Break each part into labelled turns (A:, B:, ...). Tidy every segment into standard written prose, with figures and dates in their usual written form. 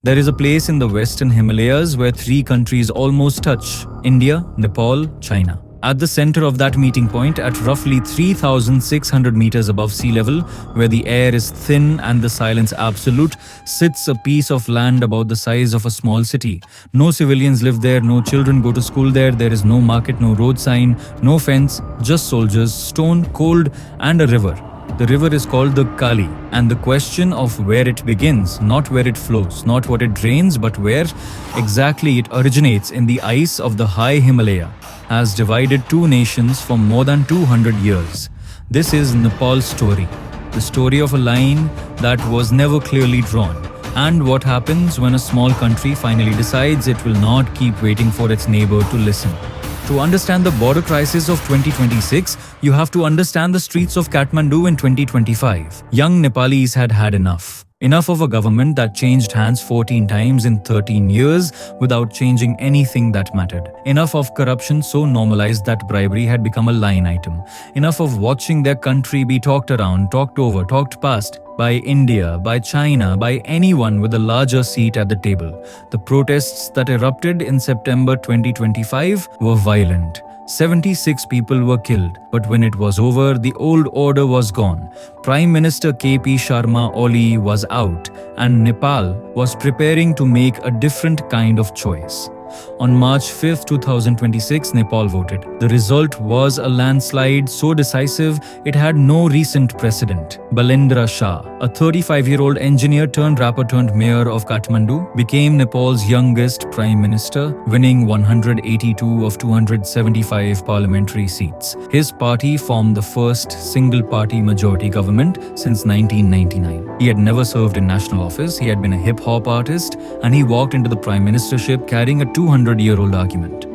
A: There is a place in the western Himalayas where three countries almost touch: India, Nepal, China. At the center of that meeting point, at roughly 3,600 meters above sea level, where the air is thin and the silence absolute, sits a piece of land about the size of a small city. No civilians live there, no children go to school there is no market, no road sign, no fence, just soldiers, stone, cold, and a river. The river is called the Kali, and the question of where it begins, not where it flows, not what it drains, but where exactly it originates in the ice of the high Himalaya, has divided two nations for more than 200 years. This is Nepal's story, the story of a line that was never clearly drawn, and what happens when a small country finally decides it will not keep waiting for its neighbor to listen. To understand the border crisis of 2026, you have to understand the streets of Kathmandu in 2025. Young Nepalis had had enough. Enough of a government that changed hands 14 times in 13 years without changing anything that mattered. Enough of corruption so normalized that bribery had become a line item. Enough of watching their country be talked around, talked over, talked past by India, by China, by anyone with a larger seat at the table. The protests that erupted in September 2025 were violent. 76 people were killed, but when it was over, the old order was gone. Prime Minister KP Sharma Oli was out, and Nepal was preparing to make a different kind of choice. On March 5, 2026, Nepal voted. The result was a landslide so decisive it had no recent precedent. Balendra Shah, a 35-year-old engineer turned rapper turned mayor of Kathmandu, became Nepal's youngest prime minister, winning 182 of 275 parliamentary seats. His party formed the first single-party majority government since 1999. He had never served in national office, he had been a hip-hop artist, and he walked into the prime ministership carrying a 200-year-old argument.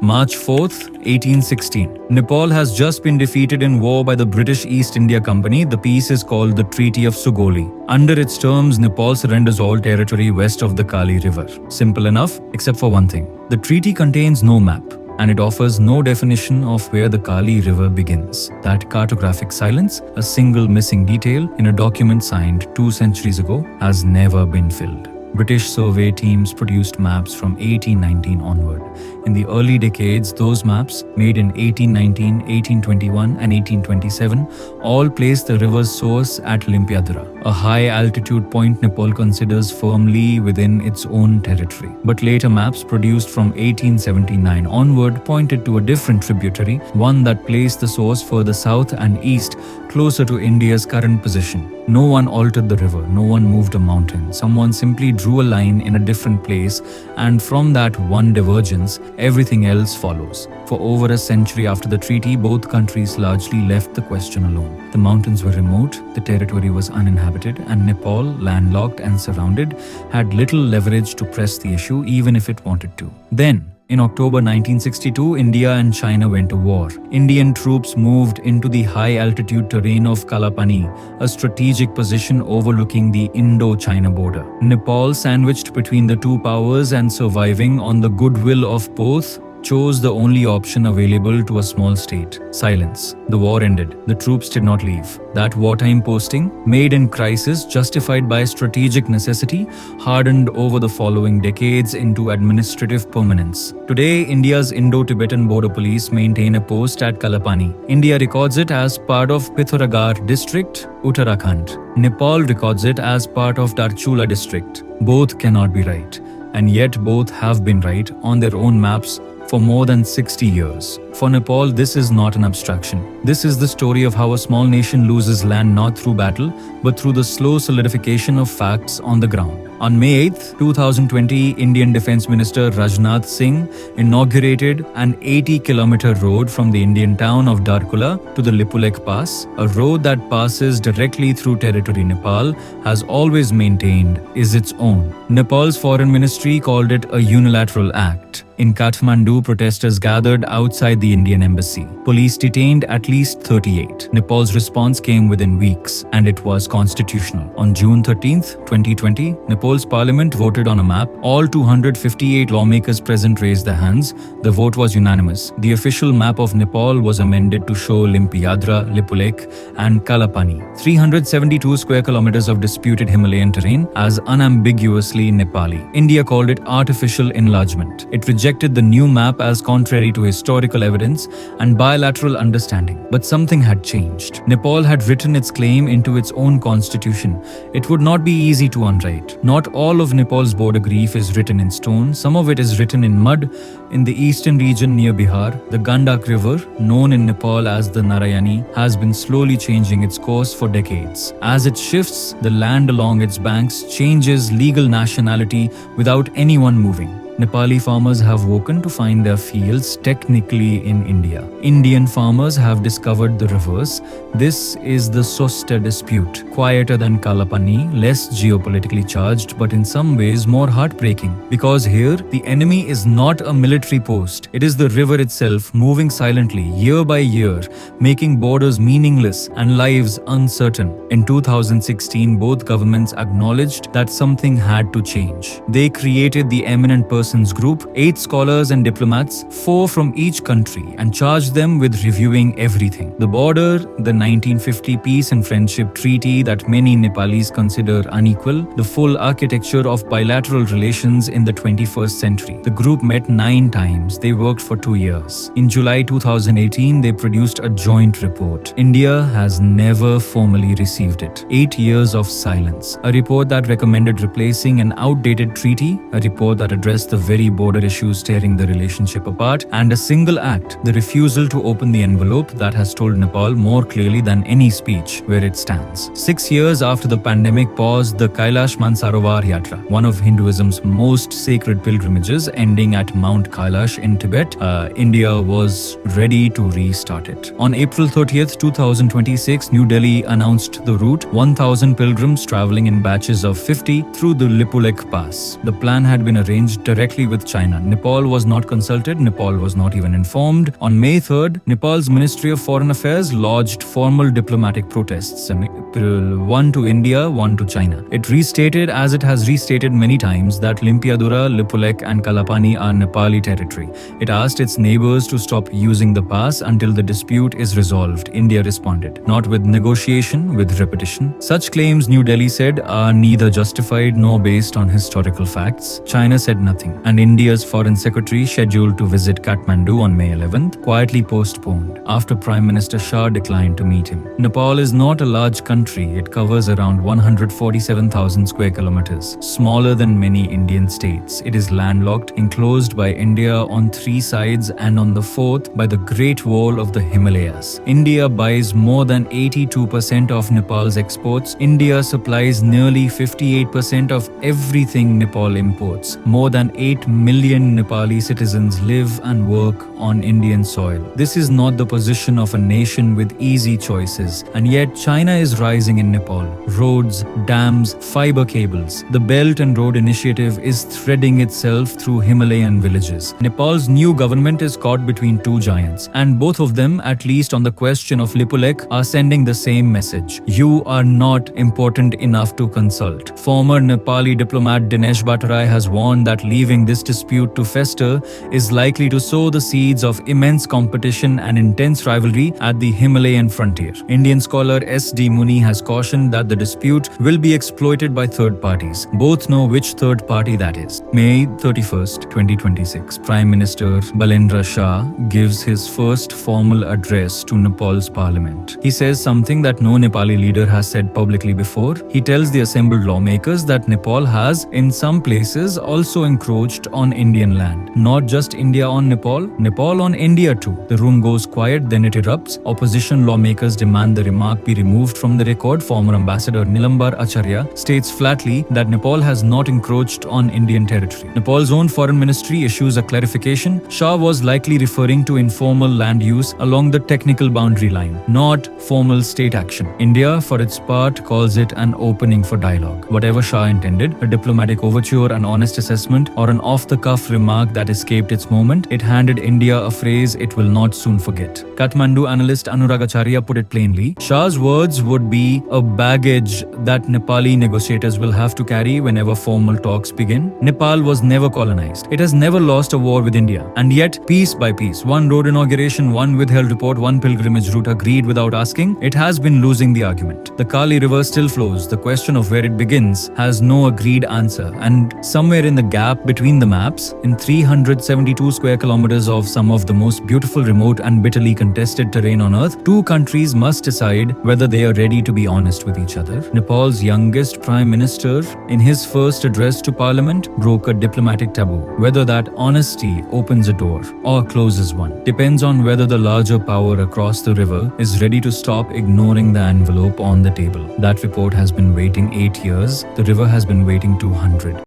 A: March 4th, 1816. Nepal has just been defeated in war by the British East India Company. The peace is called the Treaty of Sugauli. Under its terms, Nepal surrenders all territory west of the Kali River. Simple enough, except for one thing. The treaty contains no map, and it offers no definition of where the Kali River begins. That cartographic silence, a single missing detail in a document signed 2 centuries ago, has never been filled. British survey teams produced maps from 1819 onward. In the early decades, those maps, made in 1819, 1821 and 1827, all placed the river's source at Limpiyadhura, a high-altitude point Nepal considers firmly within its own territory. But later maps produced from 1879 onward pointed to a different tributary, one that placed the source further south and east, closer to India's current position. No one altered the river, no one moved a mountain. Someone simply drew a line in a different place, and from that one divergence, everything else follows. For over a century after the treaty, both countries largely left the question alone. The mountains were remote, the territory was uninhabited, and Nepal, landlocked and surrounded, had little leverage to press the issue even if it wanted to. Then, in October 1962, India and China went to war. Indian troops moved into the high-altitude terrain of Kalapani, a strategic position overlooking the Indo-China border. Nepal, sandwiched between the two powers and surviving on the goodwill of both, chose the only option available to a small state: silence. The war ended. The troops did not leave. That wartime posting, made in crisis, justified by strategic necessity, hardened over the following decades into administrative permanence. Today, India's Indo-Tibetan Border Police maintain a post at Kalapani. India records it as part of Pithoragarh district, Uttarakhand. Nepal records it as part of Darchula district. Both cannot be right, and yet both have been right on their own maps for more than 60 years. For Nepal, this is not an abstraction. This is the story of how a small nation loses land not through battle, but through the slow solidification of facts on the ground. On May 8, 2020, Indian Defence Minister Rajnath Singh inaugurated an 80-kilometer road from the Indian town of Darchula to the Lipulekh Pass, a road that passes directly through territory Nepal has always maintained is its own. Nepal's foreign ministry called it a unilateral act. In Kathmandu, protesters gathered outside the Indian embassy. Police detained at least 38. Nepal's response came within weeks, and it was constitutional. On June 13, 2020, Nepal Nepal's parliament voted on a map. All 258 lawmakers present raised their hands. The vote was unanimous. The official map of Nepal was amended to show Limpiyadhura, Lipulekh, and Kalapani, 372 square kilometers of disputed Himalayan terrain, as unambiguously Nepali. India called it artificial enlargement. It rejected the new map as contrary to historical evidence and bilateral understanding. But something had changed. Nepal had written its claim into its own constitution. It would not be easy to unwrite. Not all of Nepal's border grief is written in stone. Some of it is written in mud. In the eastern region near Bihar, the Gandak River, known in Nepal as the Narayani, has been slowly changing its course for decades. As it shifts, the land along its banks changes legal nationality without anyone moving. Nepali farmers have woken to find their fields technically in India. Indian farmers have discovered the reverse. This is the Sosta dispute, quieter than Kalapani, less geopolitically charged, but in some ways more heartbreaking. Because here, the enemy is not a military post. It is the river itself, moving silently, year by year, making borders meaningless and lives uncertain. In 2016, both governments acknowledged that something had to change. They created the Eminent Persons Group, 8 scholars and diplomats, 4 from each country, and charged them with reviewing everything. The border, the 1950 Peace and Friendship Treaty that many Nepalis consider unequal, the full architecture of bilateral relations in the 21st century. The group met 9 times. They worked for 2 years. In July 2018, they produced a joint report. India has never formally received it. 8 years of silence. A report that recommended replacing an outdated treaty, a report that addressed the very border issues tearing the relationship apart, and a single act, the refusal to open the envelope, that has told Nepal more clearly than any speech where it stands. 6 years after the pandemic paused the Kailash Mansarovar Yatra, one of Hinduism's most sacred pilgrimages, ending at Mount Kailash in Tibet, India was ready to restart it. On April 30th, 2026, New Delhi announced the route: 1,000 pilgrims traveling in batches of 50 through the Lipulekh Pass. The plan had been arranged directly with China. Nepal was not consulted. Nepal was not even informed. On May 3rd, Nepal's Ministry of Foreign Affairs lodged formal diplomatic protests, 1 to India, 1 to China. It restated, as it has restated many times, that Limpiyadhura, Lipulekh and Kalapani are Nepali territory. It asked its neighbors to stop using the pass until the dispute is resolved. India responded, not with negotiation, with repetition. Such claims, New Delhi said, are neither justified nor based on historical facts. China said nothing, and India's Foreign Secretary, scheduled to visit Kathmandu on May 11th, quietly postponed after Prime Minister Shah declined to meet him. Nepal is not a large country. It covers around 147,000 square kilometers, smaller than many Indian states. It is landlocked, enclosed by India on 3 sides and on the 4th by the Great Wall of the Himalayas. India buys more than 82% of Nepal's exports. India supplies nearly 58% of everything Nepal imports. More than 8 million Nepali citizens live and work on Indian soil. This is not the position of a nation with easy choices, and yet China is rising in Nepal. Roads, dams, fiber cables. The Belt and Road Initiative is threading itself through Himalayan villages. Nepal's new government is caught between 2 giants, and both of them, at least on the question of Lipulekh, are sending the same message. You are not important enough to consult. Former Nepali diplomat Dinesh Bhattarai has warned that leaving this dispute to fester is likely to sow the seeds of immense competition and intense rivalry at the Himalayan frontier. Indian scholar S.D. Muni has cautioned that the dispute will be exploited by third parties. Both know which third party that is. May 31st, 2026, Prime Minister Balendra Shah gives his first formal address to Nepal's parliament. He says something that no Nepali leader has said publicly before. He tells the assembled lawmakers that Nepal has, in some places, also encroached on Indian land. Not just India on Nepal, Nepal on India too. The room goes quiet, then it erupts. Opposition lawmakers demand the remark be removed from the record. Former Ambassador Nilambar Acharya states flatly that Nepal has not encroached on Indian territory. Nepal's own foreign ministry issues a clarification. Shah was likely referring to informal land use along the technical boundary line, not formal state action. India, for its part, calls it an opening for dialogue. Whatever Shah intended, a diplomatic overture, an honest assessment, or or an off-the-cuff remark that escaped its moment, it handed India a phrase it will not soon forget. Kathmandu analyst Anuragacharya put it plainly, Shah's words would be a baggage that Nepali negotiators will have to carry whenever formal talks begin. Nepal was never colonized. It has never lost a war with India. And yet, piece by piece, one road inauguration, one withheld report, one pilgrimage route agreed without asking, it has been losing the argument. The Kali River still flows. The question of where it begins has no agreed answer. And somewhere in the gap between the maps, in 372 square kilometers of some of the most beautiful, remote and bitterly contested terrain on earth, two countries must decide whether they are ready to be honest with each other. Nepal's youngest Prime Minister, in his first address to Parliament, broke a diplomatic taboo. Whether that honesty opens a door or closes one depends on whether the larger power across the river is ready to stop ignoring the envelope on the table. That report has been waiting 8 years. The river has been waiting 200.